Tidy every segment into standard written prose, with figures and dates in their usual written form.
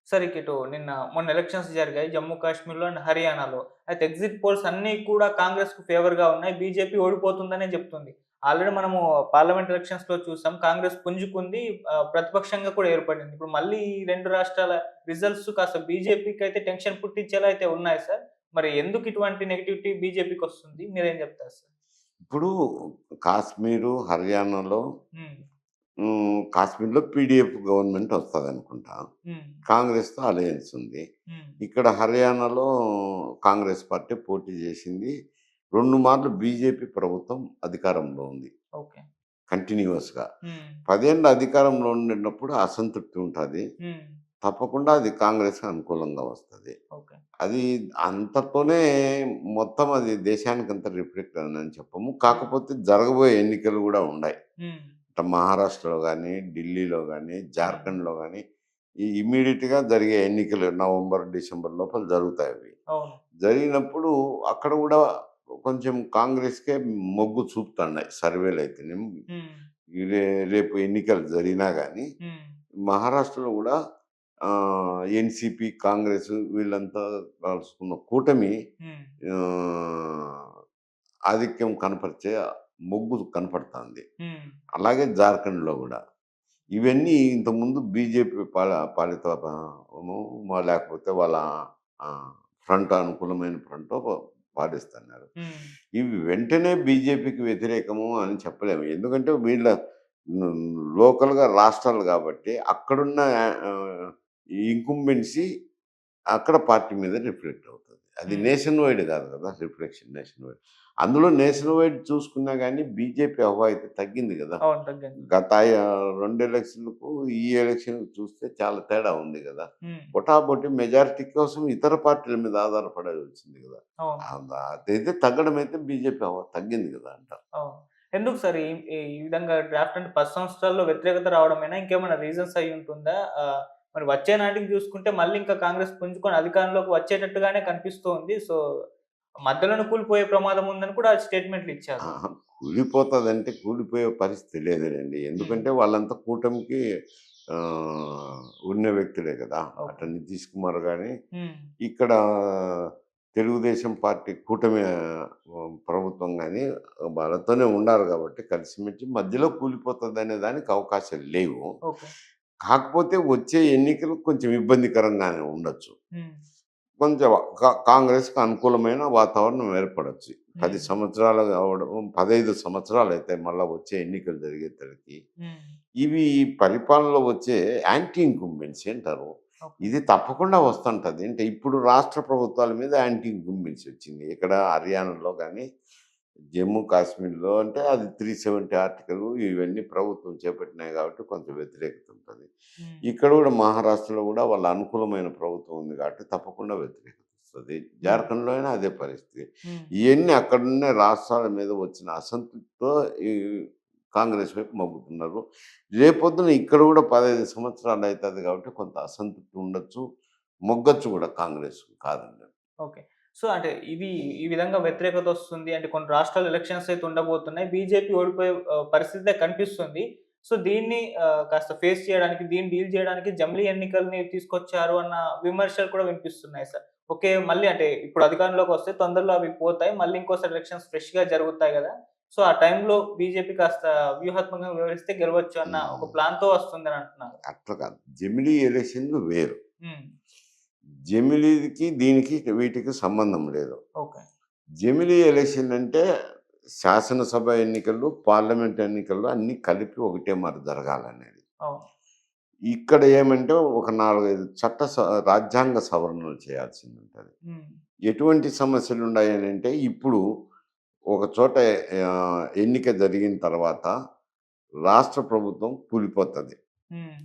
సరే ఇటు మొన్న ఎలక్షన్స్ జరిగాయి జమ్మూ కాశ్మీర్‌లో అండ్ హర్యానాలో. అయితే ఎగ్జిట్ పోల్స్ అన్నీ కూడా కాంగ్రెస్‌కు ఫేవర్‌గా ఉన్నాయి. బీజేపీ ఓడిపోతుందనే చెప్తుంది. ఆల్రెడీ మనము పార్లమెంట్ ఎలక్షన్స్‌లో చూసాం. కాంగ్రెస్ పుంజుకుంది. ప్రతిపక్షంగా కూడా ఏర్పడింది. ఇప్పుడు మళ్ళీ ఈ 2 రాష్ట్రాల రిజల్ట్స్ కాస్త బీజేపీకైతే టెన్షన్ పుట్టించేలా అయితే ఉన్నాయి సార్. మరి ఎందుకు ఇటువంటి నెగటివిటీ బీజేపీకొస్తుంది? మీరేం చెప్తారు సార్? ఇప్పుడు కాశ్మీరు, హర్యానాలో హ్మ్. కాశ్మీర్‌లో పీడీఎఫ్ గవర్నమెంట్ వస్తదనుకుంటా. హ్మ్. కాంగ్రెస్‌తో అలయన్స్ ఉంది. హ్మ్. ఇక్కడ హర్యానాలో కాంగ్రెస్ పార్టీ పోటీ చేసింది. 2 మార్లు బీజేపీ ప్రభుత్వం అధికారంలో ఉంది ఓకే. కంటిన్యూయస్‌గా. హ్మ్. 10 ఏళ్ళు అధికారంలో ఉండినప్పుడు అసంతృప్తి ఉంటది. హ్మ్. తప్పకుండా అది కాంగ్రెస్‌కి అనుకూలంగా వస్తది. ఓకే. అది అంతతోనే మొత్తం అది దేశానికంతా రిఫ్లెక్ట్ అయిందని చెప్పము. హ్మ్. కాకపోతే జరగబోయే ఎన్నికలు గూడా ఉండాయి. హ్మ్. ఇట్ట మహారాష్ట్రలో గాని, ఢిల్లీలో గాని, హ్మ్. జార్ఖండ్‌లో గాని ఈ ఇమ్మీడియేట్‌గా జరిగే ఎన్నికలు నవంబర్, డిసెంబర్ లోపల జరుగుతాయవి. అవును. జరిగినప్పుడు అక్కడ గూడా కొంచెం కాంగ్రెస్‌కే మొగ్గు చూపుతున్నాయి సర్వేలయితేనేమి. హ్మ్. ఈ రేపు ఎన్నికలు జరిగినా గాని, హ్మ్. మహారాష్ట్రలో గూడా ఎన్‌సీపీ, కాంగ్రెస్ వీళ్ళంతా కలుసుకున్న కూటమి హ్మ్. ఆహ్, ఆధిక్యం కనపరిచే మొగ్గు కనపడతాంది. హ్మ్. అలాగే జార్ఖండ్‌లో గూడా. ఇవన్నీ ఇంతకుముందు బీజేపీ పాలిత లేకపోతే వాళ్ళ ఆహ్, ఫ్రంట్ అనుకూలమైన ఫ్రంటో పాలిస్తున్నారు. హ్మ్. ఇవి వెంటనే బీజేపీకి వ్యతిరేకము అని చెప్పలేము. ఎందుకంటే వీళ్ళ హ్మ్, లోకల్‌గా రాష్ట్రాలు గాబట్టి అక్కడున్న ఇంకుంబెన్సీ అక్కడ పార్టీ మీద రిఫ్లెక్ట్ అవుతది. అది హ్మ్. నేషన్ వైడ్ గాదు గదా! Reflection nation wide. అందులో నేషన్ వైడ్ చూసుకున్నా గాని బీజేపీ హవా అయితే తగ్గింది గదా! అవును. తగ్గింది. గత 2 ఎలక్షన్‌లకు ఈ ఎలక్షన్‌కి చూస్తే చాలా తేడా ఉంది గదా! హ్మ్. పొటాబొటి మెజారిటీ కోసం ఇతర పార్టీల మీద ఆధారపడాల్సింది గదా! అవును. అదైతే తగ్గడం అయితే బీజేపీ హవా తగ్గింది గదా! అంటారు. అవును. ఎందుకు సార్ ఈ ఈ ఈ విధంగా డ్రాఫ్ట్ అంటే 10 సంవత్సరాల్లో వ్యతిరేకత రావడమేనా? ఇంకేమైనా రీజన్స్ అయ్యుంటుందా? మరి వచ్చే నాటికి చూసుకుంటే మళ్ళీ ఇంకా కాంగ్రెస్ పుంజుకొని అధికారంలోకి వచ్చేటట్టుగానే కనిపిస్తోంది. సో, మధ్యలోనే కూలిపోయే ప్రమాదం ఉందని కూడా స్టేట్‌మెంట్‌లిచ్చారు. అహా! కూలిపోతదంటే కూలిపోయే పరిస్థితి లేదులెండి. హ్మ్. ఎందుకంటే వాళ్ళంతా కూటమికి ఉన్న వ్యక్తులే గదా! అటు ఓకే. నితీష్ కుమార్ గాని, హ్మ్. ఇక్కడ తెలుగుదేశం పార్టీ కూటమి ప్రభుత్వం గాని వాళ్ళతోనే ఉండారు గాబట్టి కలిసిమెలిసి మధ్యలో కూలిపోతదనే దానికి అవకాశాలు లేవు. ఓకే. కాకపోతే వచ్చే ఎన్నికలు కొంచెం ఇబ్బందికరంగానే ఉండొచ్చు. హ్మ్. కొంచెం కాంగ్రెస్‌కి అనుకూలమైన వాతావరణం ఏర్పడొచ్చు. 10 హ్మ్. సంవత్సరాలు కావడం 15 సంవత్సరాలయితాయి మళ్ళా వచ్చే ఎన్నికలు జరిగేసరికి. హ్మ్. ఇవి పరిపాలనలో వచ్చే యాంటీ ఇన్కంబెన్సీ అంటారు. ఓకే. ఇది తప్పకుండా వస్తుంటది. అంటే ఇప్పుడు రాష్ట్ర ప్రభుత్వాల మీద యాంటీ ఇన్కంబెన్సీ వచ్చింది. ఇక్కడ హర్యానాలో గాని, జమ్మూ కాశ్మీర్‌లో అంటే అది 370 ఆర్టికల్ ఇవన్నీ ప్రభుత్వం చేపట్టినాయి కాబట్టి కొంచెం వ్యతిరేకత ఉంటది. హ్మ్. ఇక్కడ గూడా మహారాష్ట్రలో గూడా వాళ్ళ అనుకూలమైన ప్రభుత్వం ఉంది కాబట్టి తప్పకుండా వ్యతిరేకత వస్తది. హ్మ్. జార్ఖండ్‌లో అయినా అదే పరిస్థితి. హ్మ్. ఇయన్నీ అక్కడున్న రాష్ట్రాల మీద వచ్చిన అసంతృప్తితో ఈ కాంగ్రెస్ వైపు మొగ్గుతున్నారు. రేపొద్దున ఇక్కడ గూడా 15 సంవత్సరాలు అయితది కాబట్టి కొంత అసంతృప్తి ఉండొచ్చు. మొగ్గొచ్చు గూడా కాంగ్రెస్ కాదండి. ఓకే. సో, అంటే ఇది ఈ విధంగా వ్యతిరేకతొస్తుంది అంటే కొన్ని రాష్ట్రాల్లో ఎలక్షన్స్ అయితే ఉండబోతున్నాయి. బీజేపీ ఓడిపోయే పరిస్థితే కనిపిస్తుంది. సో, దీన్ని కాస్త ఫేస్ చేయడానికి, దీన్ని డీల్ చేయడానికి జమిలీ ఎన్నికల్ని తీసుకొచ్చారు అన్న విమర్శలు కూడా వినిపిస్తున్నాయి సార్. ఓకే. మళ్ళీ అంటే ఇప్పుడు అధికారంలోకొస్తే తొందరలో అవి పోతాయి. మళ్ళీ ఇంకోసారి ఎలక్షన్స్ ఫ్రెష్‌గా జరుగుతాయి గదా! సో, ఆ టైంలో బీజేపీ కాస్త వ్యూహాత్మకంగా వ్యవహరిస్తే గెలవచ్చు అన్న ఒక హ్మ్. ప్లాన్‌తో వస్తుందని అంటున్నారు. అట్లా కాదు. జమిలీ ఎలక్షన్‌లు వేరు. హ్మ్. జమిలీకి, దీనికి వీటికి సంబంధం లేదు. ఓకే. జమిలీ ఎలక్షన్ అంటే శాసనసభ ఎన్నికలు, పార్లమెంట్ ఎన్నికలు అన్నీ కలిపి ఒకటే మారి జరగాలనేది. అవును. ఇక్కడ ఏమంటే ఒక 4, 5 రాజ్యాంగ సవరణలు చేయాల్సిందుంటది. హ్మ్. ఎటువంటి సమస్యలున్నాయనంటే ఇప్పుడు ఒక చోట ఎన్నిక జరిగిన తర్వాత రాష్ట్ర ప్రభుత్వం కూలిపోతది. హ్మ్.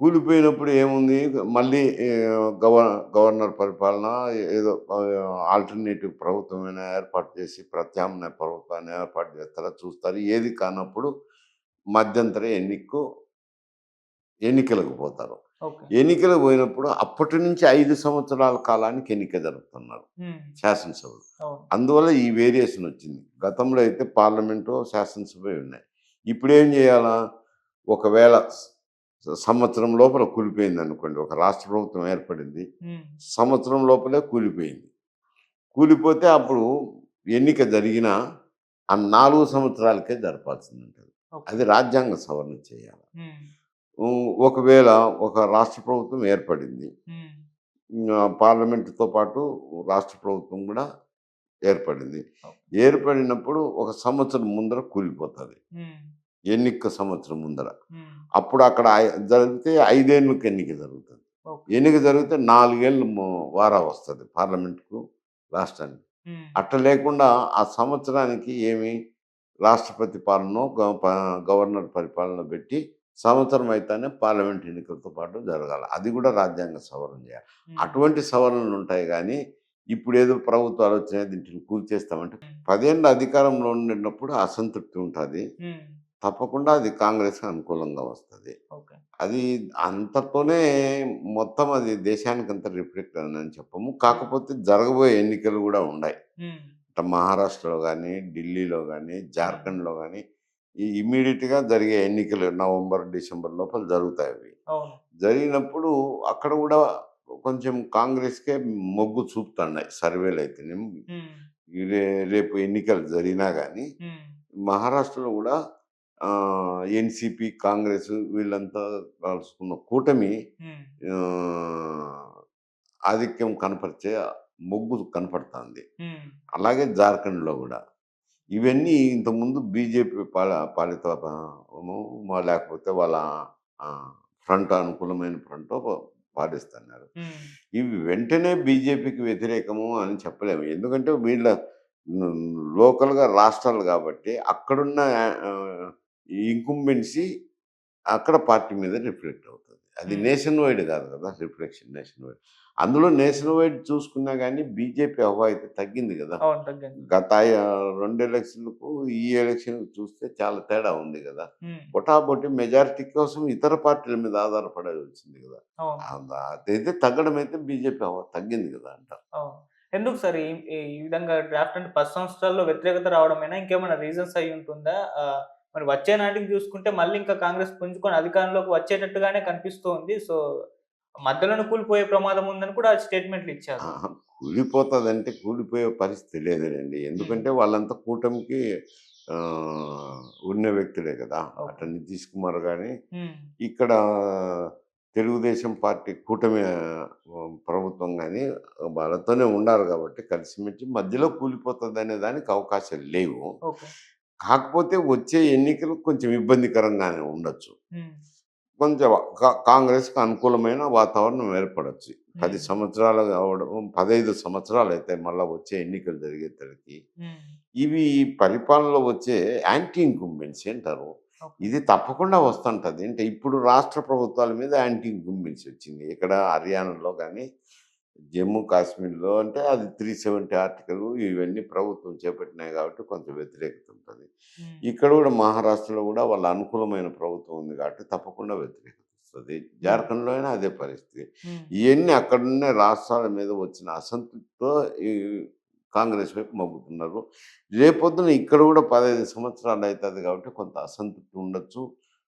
కూలిపోయినప్పుడు ఏముంది మళ్ళీ గవర్నర్ పరిపాలన ఏదో ఆల్టర్‌నేటివ్ ప్రభుత్వమైనా ఏర్పాటు చేసి ప్రత్యామ్నాయ ప్రభుత్వాన్ని ఏర్పాటు చేస్తారా చూస్తారు. ఏది కానప్పుడు మధ్యంతర ఎన్నికలకు పోతారు. ఓకే. ఎన్నికలకు పోయినప్పుడు అప్పటి నుంచి 5 సంవత్సరాల కాలానికి ఎన్నిక జరుపుతున్నారు హ్మ్. శాసనసభలు. అవును. అందువల్ల ఈ వేరియేషన్ వచ్చింది. గతంలో అయితే పార్లమెంటో, శాసనసభే ఉన్నాయి. ఇప్పుడేం చేయాలా? ఒకవేళ సంవత్సరం లోపల కూలిపోయింది అనుకోండి. ఒక రాష్ట్ర ప్రభుత్వం ఏర్పడింది. హ్మ్. సంవత్సరం లోపలే కూలిపోయింది. కూలిపోతే అప్పుడు ఎన్నిక జరిగినా ఆ 4 సంవత్సరాలకే జరపాల్సిందుంటది. ఓకే. అది రాజ్యాంగ సవరణ చేయాలి. హ్మ్. ఒకవేళ ఒక రాష్ట్ర ప్రభుత్వం ఏర్పడింది. హ్మ్. పార్లమెంట్‌తో పాటు రాష్ట్ర ప్రభుత్వం గూడా ఏర్పడింది. ఓకే. ఏర్పడినప్పుడు ఒక సంవత్సరం ముందర కూలిపోతది. హ్మ్. ఎన్నిక సంవత్సరం ముందర. హ్మ్. అప్పుడు అక్కడ జరిగితే 5 ఏళ్ళకి ఎన్నిక జరుగుతది. ఓకే. ఎన్నిక జరిగితే 4 ఏళ్ళు వారా వస్తది పార్లమెంట్‌కు, రాష్ట్రానికి. హ్మ్. అట్లా లేకుండా ఆ సంవత్సరానికి ఏమి రాష్ట్రపతి పాలనో, గవర్నర్ పరిపాలన పెట్టి సంవత్సరం అయితేనే పార్లమెంట్ ఎన్నికలతో పాటు జరగాల. అది కూడా రాజ్యాంగ సవరణ చేయాలి. హ్మ్. అటువంటి సవరణలుంటాయి గానీ, ఇప్పుడేదో ప్రభుత్వాలు వచ్చినాయి దీంటిని కూల్చేస్తామంటే, హ్మ్. 10 ఏళ్ళు అధికారంలో ఉండినప్పుడు అసంతృప్తి ఉంటది. హ్మ్. తప్పకుండా అది కాంగ్రెస్‌కి అనుకూలంగా వస్తది. ఓకే. అది అంతతోనే మొత్తం అది దేశానికంతా రిఫ్లెక్ట్ అయిందని చెప్పము. హ్మ్. కాకపోతే జరగబోయే ఎన్నికలు గూడా ఉన్నాయి. హ్మ్. ఇట్లా మహారాష్ట్రలో గానీ, ఢిల్లీలో గానీ, హ్మ్. జార్ఖండ్‌లో గానీ, ఈ ఇమ్మీడియేట్‌గా జరిగే ఎన్నికలు నవంబర్, డిసెంబర్ లోపల జరుగుతాయవి. అవును. జరిగినప్పుడు అక్కడ గూడా కొంచెం కాంగ్రెస్‌కే మొగ్గు చూపుతున్నాయి సర్వేలయితేనేమి. హ్మ్. ఈ రేపు ఎన్నికలు జరిగినా గానీ, హ్మ్. మహారాష్ట్రలో గూడా ఎన్‌సీపీ, కాంగ్రెస్ వీళ్ళంతా కలుసుకున్న కూటమి హ్మ్. ఆహ్, ఆధిక్యం కనపరిచే మొగ్గు కనపడతాంది. హ్మ్. అలాగే జార్ఖండ్‌లో గూడా. ఇవన్నీ ఇంతకుముందు బీజేపీ పాలిత లేకపోతే వాళ్ళ ఆహ్, ఫ్రంట్ అనుకూలమైన ఫ్రంటో పాటిస్తున్నారు. హ్మ్. ఇవి వెంటనే బీజేపీకి వ్యతిరేకము అని చెప్పలేము. ఎందుకంటే వీళ్ళ లోకల్‌గా రాష్ట్రాలు గాబట్టి అక్కడున్న ఇంకుంబెన్సీ అక్కడ పార్టీ మీద రిఫ్లెక్ట్ అవుతది. అది హ్మ్. నేషన్ వైడ్ గాదు గదా! Reflection nation wide. అందులో నేషన్ వైడ్ చూసుకున్నా గానీ బీజేపీ హవా అయితే తగ్గింది గదా! అవును. తగ్గింది. గత 2 ఎలక్షన్‌లకు ఈ ఎలక్షన్‌కి చూస్తే చాలా తేడా ఉంది గదా! హ్మ్. పొటాపోటీ మెజారిటీ కోసం ఇతర పార్టీల మీద ఆధారపడాల్సింది గదా! అవును. అదైతే తగ్గడం అయితే బీజేపీ హవా తగ్గింది గదా! అంట. అవును. ఎందుకు సార్ ఈ ఈ ఈ విధంగా డ్రాఫ్ట్ అంటే 10 సంవత్సరాల్లో వ్యతిరేకత రావడమేనా? ఇంకేమైనా రీజన్స్ అయ్యుంటుందా? మరి వచ్చే నాటికి చూసుకుంటే మళ్ళీ ఇంకా కాంగ్రెస్ పుంజుకొని అధికారంలోకి వచ్చేటట్టుగానే కనిపిస్తోంది. సో, మధ్యలోనే కూలిపోయే ప్రమాదం ఉందని కూడా స్టేట్‌మెంట్‌లిచ్చారు. అహా! కూలిపోతదంటే కూలిపోయే పరిస్థితి లేదులెండి. హ్మ్. ఎందుకంటే వాళ్ళంతా కూటమికి ఉన్న వ్యక్తులే గదా! ఓకే. అటు నితీష్ కుమార్ గాని, హ్మ్. ఇక్కడ తెలుగుదేశం పార్టీ కూటమి ప్రభుత్వం గాని వాళ్ళతోనే ఉండారు గాబట్టి కలిసిమెలిసి మధ్యలో కూలిపోతదనే దానికి అవకాశాలు లేవు. ఓకే. కాకపోతే వచ్చే ఎన్నికలు కొంచెం ఇబ్బందికరంగానే ఉండొచ్చు. హ్మ్. కొంచెం కాంగ్రెస్‌కి అనుకూలమైన వాతావరణం ఏర్పడొచ్చు. 10 హ్మ్. సంవత్సరాలు కావడం 15 సంవత్సరాలయితాయి మళ్ళా వచ్చే ఎన్నికలు జరిగేసరికి. హ్మ్. ఇవి పరిపాలనలో వచ్చే యాంటీ ఇన్కంబెన్సీ అంటారు. ఓకే. ఇది తప్పకుండా వస్తుంటది. అంటే ఇప్పుడు రాష్ట్ర ప్రభుత్వాల మీద యాంటీ ఇన్కంబెన్సీ వచ్చింది. ఇక్కడ హర్యానాలో గాని, జమ్మూ కాశ్మీర్‌లో అంటే అది 370 ఆర్టికల్ ఇవన్నీ ప్రభుత్వం చేపట్టినాయి కాబట్టి కొంచెం వ్యతిరేకత ఉంటది. హ్మ్. ఇక్కడ గూడా మహారాష్ట్రలో గూడా వాళ్ళ అనుకూలమైన ప్రభుత్వం ఉంది కాబట్టి తప్పకుండా వ్యతిరేకత వస్తది. హ్మ్. జార్ఖండ్‌లో అయినా అదే పరిస్థితి. హ్మ్. ఇయన్నీ అక్కడున్న రాష్ట్రాల మీద వచ్చిన అసంతృప్తితో ఈ కాంగ్రెస్ వైపు మగ్గుతున్నారు. రేపొద్దున ఇక్కడ గూడా 15 సంవత్సరాలు అయితది కాబట్టి కొంత అసంతృప్తి ఉండొచ్చు.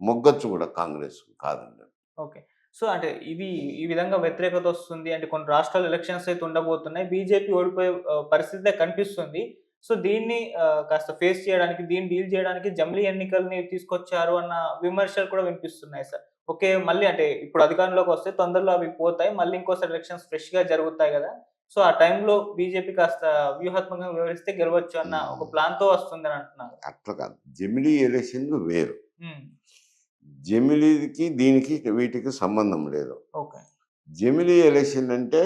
మొగ్గొచ్చు గూడా కాంగ్రెస్ కాదండి. ఓకే. సో, అంటే ఇది ఈ విధంగా వ్యతిరేకతొస్తుంది అంటే కొన్ని రాష్ట్రాల్లో ఎలక్షన్స్ అయితే ఉండబోతున్నాయి. బీజేపీ ఓడిపోయే పరిస్థితే కనిపిస్తుంది. సో, దీన్ని కాస్త ఫేస్ చేయడానికి, దీన్ని డీల్ చేయడానికి జమిలీ ఎన్నికల్ని తీసుకొచ్చారు అన్న విమర్శలు కూడా వినిపిస్తున్నాయి సార్. ఓకే. మళ్ళీ అంటే ఇప్పుడు అధికారంలోకొస్తే తొందరలో అవి పోతాయి. మళ్ళీ ఇంకోసారి ఎలక్షన్స్ ఫ్రెష్‌గా జరుగుతాయి గదా! సో, ఆ టైంలో బీజేపీ కాస్త వ్యూహాత్మకంగా వ్యవహరిస్తే గెలవచ్చు అన్న ఒక హ్మ్. ప్లాన్‌తో వస్తుందని అంటున్నారు. అట్లా కాదు. జమిలీ ఎలక్షన్‌లు వేరు. హ్మ్. జమిలీకి, దీనికి వీటికి సంబంధం లేదు. ఓకే. జమిలీ ఎలక్షన్ అంటే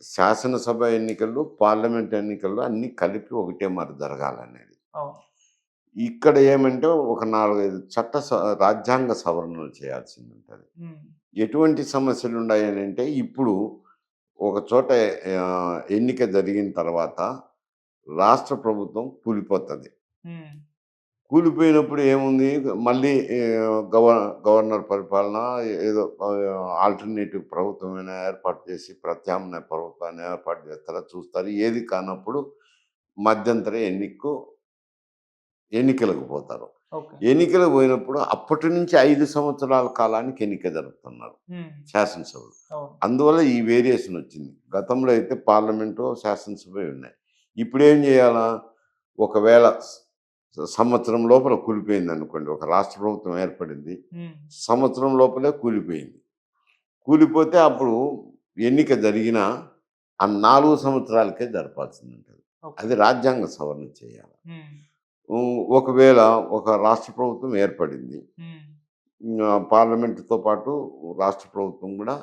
శాసనసభ ఎన్నికలు, పార్లమెంట్ ఎన్నికలు అన్నీ కలిపి ఒకటే మారి జరగాలనేది. అవును. ఇక్కడ ఏమంటే ఒక 4, 5 రాజ్యాంగ సవరణలు చేయాల్సిందుంటది. హ్మ్. ఎటువంటి సమస్యలున్నాయనంటే ఇప్పుడు ఒక చోట ఎన్నిక జరిగిన తర్వాత రాష్ట్ర ప్రభుత్వం కూలిపోతది. హ్మ్. కూలిపోయినప్పుడు ఏముంది మళ్ళీ గవర్నర్ పరిపాలన ఏదో ఆల్టర్‌నేటివ్ ప్రభుత్వమైనా ఏర్పాటు చేసి ప్రత్యామ్నాయ ప్రభుత్వాన్ని ఏర్పాటు చేస్తారా చూస్తారు. ఏది కానప్పుడు మధ్యంతర ఎన్నికలకు పోతారు. ఓకే. ఎన్నికలు పోయినప్పుడు అప్పటి నుంచి 5 సంవత్సరాల కాలానికి ఎన్నిక జరుపుతున్నారు హ్మ్. శాసనసభలు. అవును. అందువల్ల ఈ వేరియేషన్ వచ్చింది. గతంలో అయితే పార్లమెంటో, శాసనసభ ఉన్నాయి. ఇప్పుడేం చేయాలా? ఒకవేళ సంవత్సరం లోపల కూలిపోయిందనుకోండి. ఒక రాష్ట్ర ప్రభుత్వం ఏర్పడింది. హ్మ్. సంవత్సరం లోపలే కూలిపోయింది. కూలిపోతే అప్పుడు ఎన్నిక జరిగినా ఆ 4 సంవత్సరాలకే జరపాల్సిందుంటది. ఓకే. అది రాజ్యాంగ సవరణ చేయాలి. హ్మ్. ఒకవేళ ఒక రాష్ట్ర ప్రభుత్వం ఏర్పడింది. హ్మ్. పార్లమెంట్‌తో పాటు రాష్ట్ర ప్రభుత్వం గూడా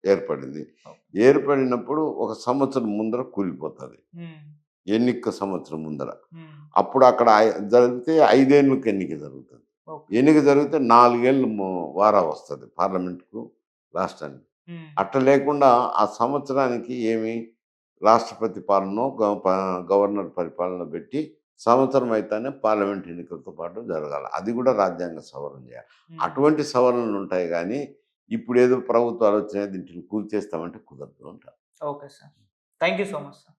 ఏర్పడింది. ఓకే. ఏర్పడినప్పుడు ఒక సంవత్సరం ముందర కూలిపోతది. హ్మ్. ఎన్నిక సంవత్సరం ముందర. హ్మ్. అప్పుడు అక్కడ జరిగితే 5 ఏళ్ళకి ఎన్నిక జరుగుతది. ఓకే. ఎన్నిక జరిగితే 4 ఏళ్ళు వారా వస్తది పార్లమెంట్‌కు, రాష్ట్రానికి. హ్మ్. అట్లా లేకుండా ఆ సంవత్సరానికి ఏమి రాష్ట్రపతి పాలనో, గవర్నర్ పరిపాలన పెట్టి సంవత్సరం అయితేనే పార్లమెంట్ ఎన్నికలతో పాటు జరగాల. అది కూడా రాజ్యాంగ సవరణ చేయాలి. హ్మ్. అటువంటి సవరణలు ఉంటాయి గానీ, ఇప్పుడేదో ప్రభుత్వాలు వచ్చినాయి దీంటిని కూల్చేస్తామంటే కుదరదు అంటారు. Okay sir. Thank you so much sir.